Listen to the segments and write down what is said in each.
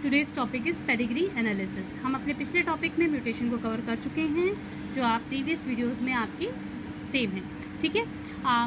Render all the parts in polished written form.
Today's topic is pedigree analysis. हम अपने पिछले टॉपिक में म्यूटेशन को कवर कर चुके हैं, जो आप प्रीवियस वीडियोस में आपकी सेव हैं, ठीक है,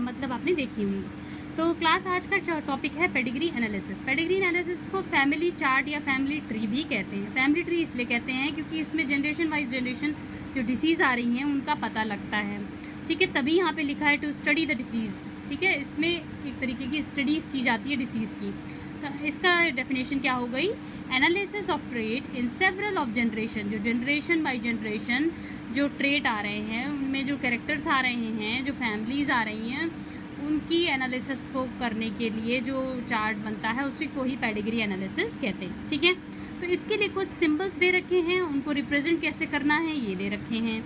मतलब आपने देखी होंगी। तो क्लास आज का टॉपिक है पेडिग्री एनालिसिस। पेडिग्री एनालिसिस को फैमिली चार्ट या फैमिली ट्री भी कहते हैं। फैमिली ट्री इसलिए कहते हैं क्योंकि इसमें जनरेशन वाइज जनरेशन जो डिसीज़ आ रही हैं उनका पता लगता है, ठीक है। तभी यहाँ पे लिखा है टू स्टडी द डिसीज़, ठीक है। इसमें एक तरीके की स्टडीज़ की जाती है डिसीज़ की। तो इसका डेफिनेशन क्या हो गई? Analysis of trait in several of generation, जो जनरेशन बाय जनरेशन जो ट्रेट आ रहे हैं उनमें जो कैरेक्टर्स आ रहे हैं, जो फैमिलीज़ आ रही हैं, उनकी एनालिसिस को करने के लिए जो चार्ट बनता है उसी को ही पेडिग्री एनालिसिस कहते हैं, ठीक है। तो इसके लिए कुछ सिंबल्स दे रखे हैं, उनको रिप्रेजेंट कैसे करना है ये दे रखे हैं।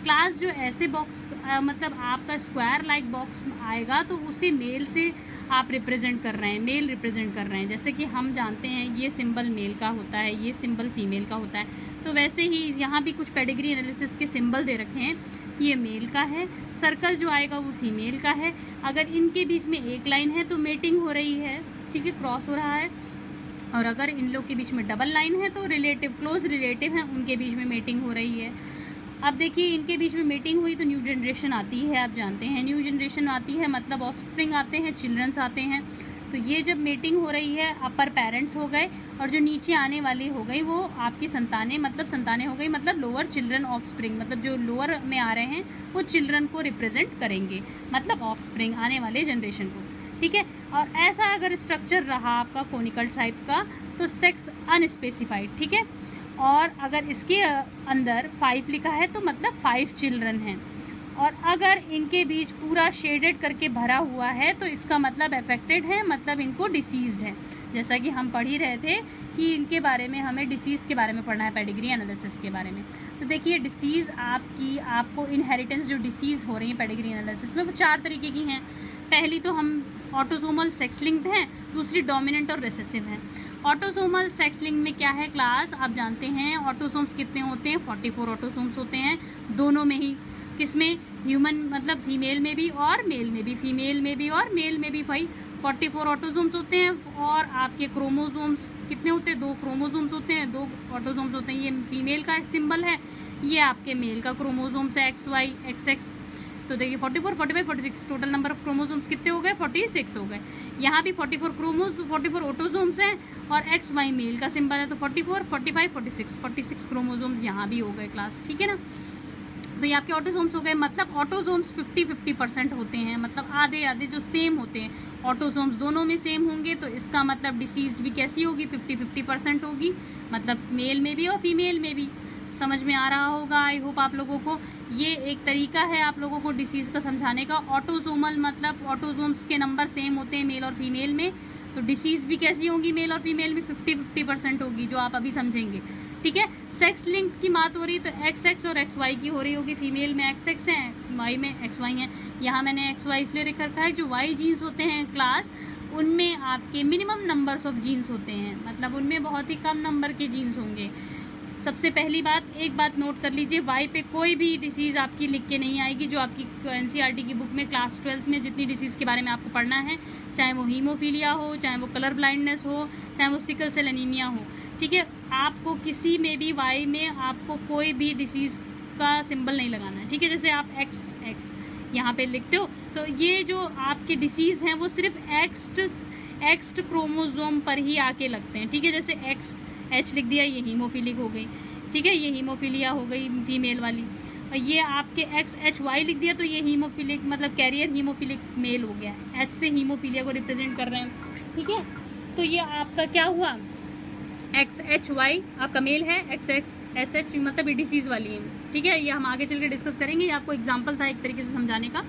क्लास जो ऐसे बॉक्स मतलब आपका स्क्वायर लाइक बॉक्स आएगा तो उसे मेल से आप रिप्रेजेंट कर रहे हैं, मेल रिप्रेजेंट कर रहे हैं। जैसे कि हम जानते हैं ये सिंबल मेल का होता है, ये सिंबल फीमेल का होता है, तो वैसे ही यहाँ भी कुछ पेडिग्री एनालिसिस के सिंबल दे रखे हैं। ये मेल का है, सर्कल जो आएगा वो फीमेल का है। अगर इनके बीच में एक लाइन है तो मेटिंग हो रही है, ठीक है, क्रॉस हो रहा है। और अगर इन लोग के बीच में डबल लाइन है तो रिलेटिव, क्लोज रिलेटिव हैं, उनके बीच में मेटिंग हो रही है। अब देखिए इनके बीच में मीटिंग हुई तो न्यू जनरेशन आती है, आप जानते हैं न्यू जनरेशन आती है मतलब ऑफस्प्रिंग आते हैं, चिल्ड्रंस आते हैं। तो ये जब मीटिंग हो रही है, अपर पेरेंट्स हो गए और जो नीचे आने वाली हो गई वो आपकी संतानें, मतलब संतानें हो गई, मतलब लोअर चिल्ड्रन ऑफस्प्रिंग, मतलब जो लोअर में आ रहे हैं वो चिल्ड्रन को रिप्रेजेंट करेंगे, मतलब ऑफस्प्रिंग आने वाले जनरेशन को, ठीक है। और ऐसा अगर स्ट्रक्चर रहा आपका कोनिकल टाइप का तो सेक्स अनस्पेसिफाइड, ठीक है। और अगर इसके अंदर 5 लिखा है तो मतलब 5 चिल्ड्रन हैं। और अगर इनके बीच पूरा शेडेड करके भरा हुआ है तो इसका मतलब अफेक्टेड है, मतलब इनको डिसीज्ड है। जैसा कि हम पढ़ ही रहे थे कि इनके बारे में हमें डिसीज़ के बारे में पढ़ना है, पेडिग्री एनालिसिस के बारे में। तो देखिए डिसीज़ आपको इनहेरिटेंस जो डिसीज़ हो रही है पेडिग्री एनालिसिस में वो 4 तरीके की हैं। पहली तो हम ऑटोसोमल सेक्स लिंक्ड हैं, दूसरी डोमिनेंट और रिसेसिव हैं। ऑटोसोमल सेक्स लिंक में क्या है क्लास, आप जानते हैं ऑटोसोम्स कितने होते हैं, 44 ऑटोसोम्स होते हैं दोनों में ही। किसमें? ह्यूमन मतलब फीमेल में भी और मेल में भी, फीमेल में भी और मेल में भी भाई 44 ऑटोसोम्स होते हैं। और आपके क्रोमोसोम्स कितने होते हैं? 2 क्रोमोसोम्स होते हैं, 2 ऑटोसोम्स होते हैं। ये फीमेल का सिंबल है, ये आपके मेल का क्रोमोसोम्स है, XY XX। तो देखिए 44, 45, 46 टोटल नंबर ऑफ क्रोमोसोम्स कितने हो गए? 46 हो गए। यहाँ भी 44 ऑटोसोम्स हैं और XY मेल का सिंबल है, तो 44, 45, 46 क्रोमोसोम्स यहाँ भी हो गए क्लास, ठीक है ना। तो ये आपके ऑटोसोम्स हो गए, मतलब ऑटोसोम्स 50-50% होते हैं, मतलब आधे आधे जो सेम होते हैं, ऑटोसोम्स दोनों में सेम होंगे तो इसका मतलब डिसीज्ड भी कैसी होगी? 50-50% होगी, मतलब मेल में भी और फीमेल में भी। समझ में आ रहा होगा आई होप आप लोगों को। ये एक तरीका है आप लोगों को डिसीज़ का समझाने का। ऑटोसोमल मतलब ऑटोसोम्स के नंबर सेम होते हैं मेल और फीमेल में, तो डिसीज़ भी कैसी होगी मेल और फीमेल में? 50-50% होगी, जो आप अभी समझेंगे, ठीक है। सेक्स लिंक की बात हो रही है तो XX और XY की हो रही होगी। फीमेल में XX है, Y में XY है। यहाँ मैंने XY इसलिए लिख रखा है, जो Y जीन्स होते हैं क्लास उनमें आपके मिनिमम नंबर्स ऑफ जीन्स होते हैं, मतलब उनमें बहुत ही कम नंबर के जीन्स होंगे। सबसे पहली बात, एक बात नोट कर लीजिए, Y पे कोई भी डिसीज़ आपकी लिख के नहीं आएगी, जो आपकी NCERT की बुक में क्लास 12 में जितनी डिसीज़ के बारे में आपको पढ़ना है, चाहे वो हीमोफीलिया हो, चाहे वो कलर ब्लाइंडनेस हो, चाहे वो सिकल सेल एनीमिया हो, ठीक है। आपको किसी में भी Y में आपको कोई भी डिसीज़ का सिंबल नहीं लगाना है, ठीक है। जैसे आप XX यहाँ पे लिखते हो तो ये जो आपके डिसीज़ हैं वो सिर्फ एक्स्ड क्रोमोसोम पर ही आके लगते हैं, ठीक है। जैसे H लिख दिया, ये हीमोफिलिक हो गई, ठीक है, ये हीमोफीलिया हो गई फीमेल वाली। और ये आपके XHY लिख दिया तो ये हीमोफिलिक मतलब कैरियर हीमोफिलिक मेल हो गया, H से हीमोफीलिया को रिप्रेजेंट कर रहे हैं, ठीक है। तो ये आपका क्या हुआ? XHY आपका मेल है, XX SH मतलब ये डिसीज़ वाली है, ठीक है। ये हम आगे चल के डिस्कस करेंगे, ये आपको एग्जाम्पल था एक तरीके से समझाने का।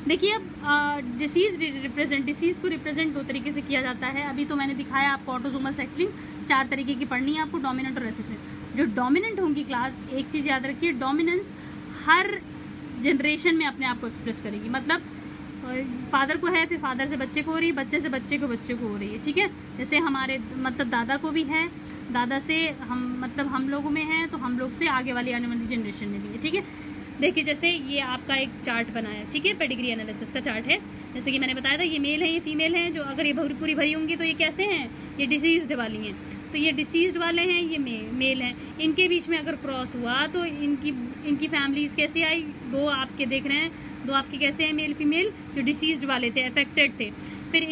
देखिए अब डिसीज़ को रिप्रेजेंट 2 तरीके से किया जाता है। अभी तो मैंने दिखाया आपको ऑटोसोमल सेक्स लिंक 4 तरीके की पढ़नी है आपको, डोमिनेंट और रिसेसिव। जो डोमिनेंट होंगी क्लास, एक चीज़ याद रखिए, डोमिनेंस हर जनरेशन में अपने आप को एक्सप्रेस करेगी, मतलब फादर को है, फिर फादर से बच्चे को हो रही है, बच्चे से बच्चे को हो रही है, ठीक है। जैसे हमारे मतलब दादा को भी है, दादा से हम मतलब हम लोगों में है, तो हम लोग से आगे वाली आने वाली जनरेशन में भी है, ठीक है। देखिए जैसे ये आपका एक चार्ट बना है, ठीक है, पेडिग्री एनालिसिस का चार्ट है। जैसे कि मैंने बताया था ये मेल है, ये फीमेल है, जो अगर ये पूरी भरी होंगी तो ये कैसे हैं? ये डिसीज्ड वाली हैं। तो ये डिसीज्ड वाले हैं, ये मेल हैं, इनके बीच में अगर क्रॉस हुआ तो इनकी फैमिलीज कैसे आई, दो आपके देख रहे हैं, दो आपके कैसे हैं मेल फीमेल, जो डिसीज्ड वाले थे, अफेक्टेड थे। फिर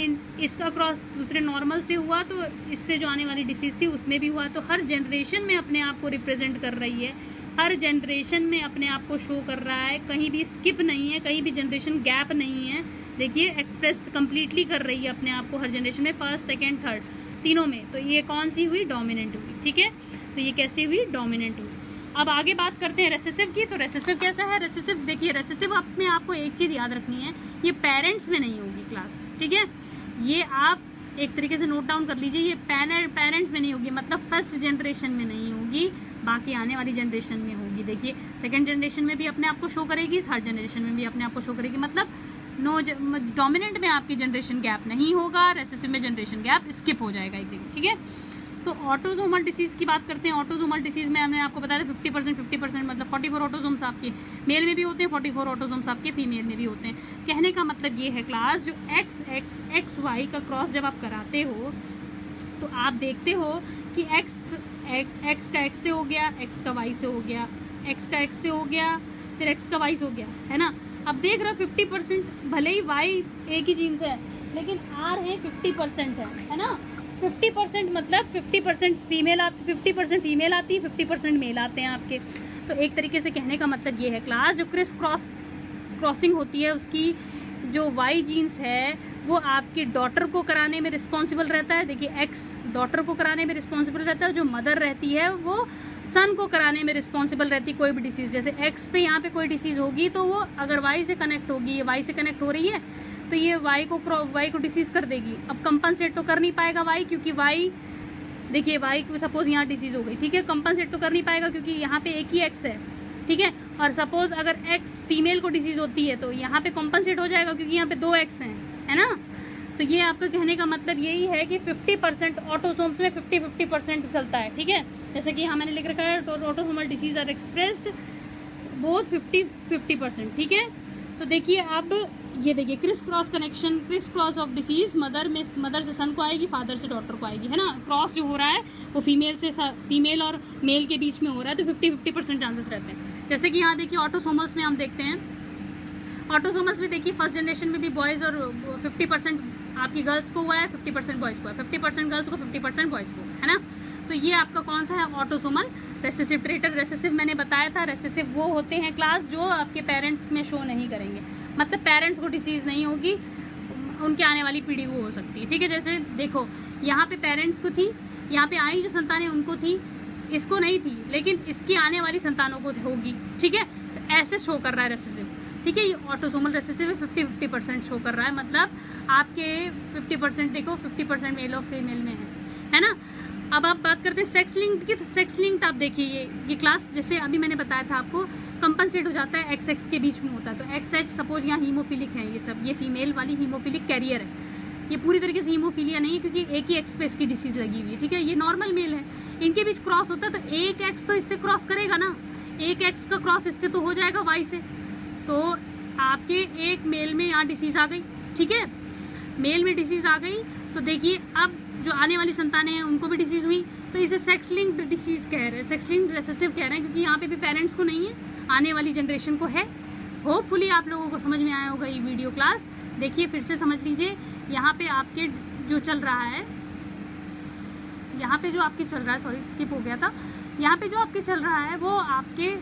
इसका क्रॉस दूसरे नॉर्मल से हुआ तो इससे जो आने वाली डिसीज़ थी उसमें भी हुआ। तो हर जनरेशन में अपने आप को रिप्रेजेंट कर रही है, हर जनरेशन में अपने आप को शो कर रहा है, कहीं भी स्किप नहीं है, कहीं भी जनरेशन गैप नहीं है। देखिए एक्सप्रेस कंप्लीटली कर रही है अपने आप को हर जनरेशन में, फर्स्ट सेकेंड थर्ड तीनों में। तो ये कौन सी हुई, डोमिनेंट हुई। ठीक है, तो ये कैसी हुई, डोमिनेंट हुई। अब आगे बात करते हैं रेसेसिव की। तो रेसेसिव कैसा है, रेसेसिव देखिए, रेसेसिव अपने आपको एक चीज़ याद रखनी है, ये पेरेंट्स में नहीं होगी क्लास। ठीक है, ये आप एक तरीके से नोट डाउन कर लीजिए, ये पेरेंट्स में नहीं होगी, मतलब फर्स्ट जनरेशन में नहीं होगी, बाकी आने वाली जनरेशन में होगी। देखिए सेकंड जनरेशन में भी अपने आप को शो करेगी, थर्ड जनरेशन में भी अपने आप को शो करेगी, मतलब डोमिनेंट में आपकी जनरेशन गैप नहीं होगा, रेसेसिव में जनरेशन गैप स्किप हो जाएगा एक जगह। ठीक है, तो ऑटोसोमल डिसीज़ की बात करते हैं। ऑटोसोमल डिसीज़ में हमने आपको बताया था 50% मतलब 44 ऑटोसोम्स आपके मेल में भी होते हैं, 44 ऑटोसोम्स आपके फीमेल में भी होते हैं। कहने का मतलब ये है क्लास, जो XY का क्रॉस जब आप कराते हो तो आप देखते हो कि X का X से हो गया, X का Y से हो गया, X का X से हो गया, फिर X का Y से हो गया, है ना। अब देख रहे हो 50%, भले ही Y एक ही जीन से है लेकिन R है 50% है ना। 50% मतलब 50% फीमेल आती, 50% फीमेल आती है, 50% मेल आते हैं आपके। तो एक तरीके से कहने का मतलब ये है क्लास, जो क्रॉसिंग होती है उसकी जो वाई जीन्स है वो आपकी डॉटर को कराने में रिस्पॉन्सिबल रहता है। देखिए एक्स डॉटर को कराने में रिस्पॉन्सिबल रहता है, जो मदर रहती है वो सन को कराने में रिस्पॉन्सिबल रहती है। कोई भी डिसीज़, जैसे एक्स पे यहाँ पे कोई डिसीज़ होगी तो वो अगर वाई से कनेक्ट होगी, ये वाई से कनेक्ट हो रही है तो ये वाई को डिसीज़ कर देगी। अब कंपनसेट तो कर नहीं पाएगा वाई, क्योंकि वाई देखिए वाई को सपोज यहाँ डिसीज़ हो गई, ठीक है, कंपनसेट तो कर नहीं पाएगा क्योंकि यहाँ पे एक ही एक्स है, ठीक है। और सपोज अगर एक्स फीमेल को डिसीज़ होती है तो यहाँ पे कंपनसेट हो जाएगा क्योंकि यहाँ पे 2 एक्स हैं, है ना। तो ये आपका कहने का मतलब यही है कि 50% ऑटोसोम्स में 50% चलता है, ठीक है। जैसे कि यहाँ मैंने लिख रखा है autosomal disease are expressed both 50% ठीक है। तो देखिए अब ये देखिए criss cross connection, criss cross of disease mother से सन को आएगी, फादर से डॉटर को आएगी, है ना। क्रॉस जो हो रहा है वो फीमेल और मेल के बीच में हो रहा है, तो 50% चांसेस रहते हैं। जैसे कि यहाँ देखिए ऑटोसोमल्स में हम देखते हैं, ऑटोसोमल्स में देखिए फर्स्ट जनरेशन में भी बॉयज़ और 50% आपकी गर्ल्स को हुआ है, 50% बॉयज़ को है, 50% गर्ल्स को 50% बॉयज़ को, है ना। तो ये आपका कौन सा है, ऑटोसोमल रेसेसिव ट्रेट। रेसेसिव मैंने बताया था, रेसेसिव वो होते हैं क्लास जो आपके पेरेंट्स में शो नहीं करेंगे, मतलब पेरेंट्स को डिसीज़ नहीं होगी, उनके आने वाली पीढ़ी को हो सकती है, ठीक है। जैसे देखो यहाँ पे पेरेंट्स को थी, यहाँ पे आई जो संतानें उनको थी, इसको नहीं थी, लेकिन इसकी आने वाली संतानों को होगी, ठीक है। तो ऐसे शो कर रहा है रेसेसिव, ठीक है। ये ऑटोसोमल रेसेसिव है, 50% शो कर रहा है, मतलब आपके 50% देखो 50% मेल और फीमेल में है ना। अब आप बात करते हैं सेक्स लिंक्ड की। तो सेक्स लिंक्ड आप देखिए ये क्लास जैसे अभी मैंने बताया था आपको, कंपनसेट हो जाता है, एक्स एक्स के बीच में होता है। तो एक्स एच सपोज यहाँ हीमोफिलिक है, ये सब ये फीमेल वाली हीमोफिलिक कैरियर है, ये पूरी तरीके से हीमोफीलिया नहीं है क्योंकि एक ही एक्स पे इसकी डिसीज लगी हुई है, ठीक है। ये नॉर्मल मेल है, इनके बीच क्रॉस होता है तो एक एक्स तो इससे क्रॉस करेगा ना, एक एक्स का क्रॉस इससे तो हो जाएगा वाई से। तो आपके एक मेल में यहाँ डिसीज आ गई, ठीक है, मेल में डिसीज आ गई। तो देखिए अब जो आने वाली संतानें हैं उनको भी डिसीज हुई, तो इसे सेक्स लिंक्ड डिसीज कह रहे हैं, सेक्स लिंक्ड रेसेसिव कह रहे हैं, क्योंकि यहाँ पे भी पेरेंट्स को नहीं है, आने वाली जनरेशन को है। होपफुली आप लोगों को समझ में आया होगा ये वीडियो क्लास। देखिए फिर से समझ लीजिए, यहाँ पे आपके जो चल रहा है, यहाँ पे जो आपके चल रहा है, सॉरी स्किप हो गया था, यहाँ पे जो आपके चल रहा है वो आपके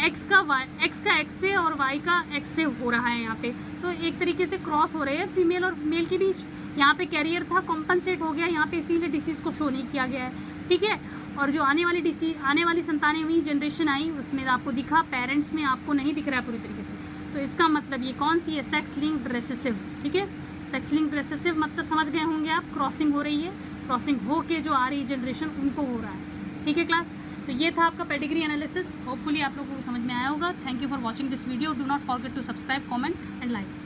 एक्स का एक्स से और वाई का एक्स से हो रहा है यहाँ पे। तो एक तरीके से क्रॉस हो रहे हैं फीमेल और मेल के बीच। यहाँ पे कैरियर था, कॉम्पनसेट हो गया यहाँ पे, इसीलिए डिसीज को शो नहीं किया गया है, ठीक है। और जो आने वाली संतानें हुई, जनरेशन आई, उसमें आपको दिखा, पेरेंट्स में आपको नहीं दिख रहा है पूरी तरीके से। तो इसका मतलब ये कौन सी है, सेक्स लिंक्ड रेसेसिव, ठीक है। सेक्स लिंक्ड रेसेसिव मतलब समझ गए होंगे आप, क्रॉसिंग हो रही है, क्रॉसिंग हो के जो आ रही जनरेशन उनको हो रहा है, ठीक है क्लास। तो ये था आपका पेडिग्री एनालिसिस, होपफुली आप लोगों को समझ में आया होगा। Thank you for watching this video, do not forget to subscribe, comment and like.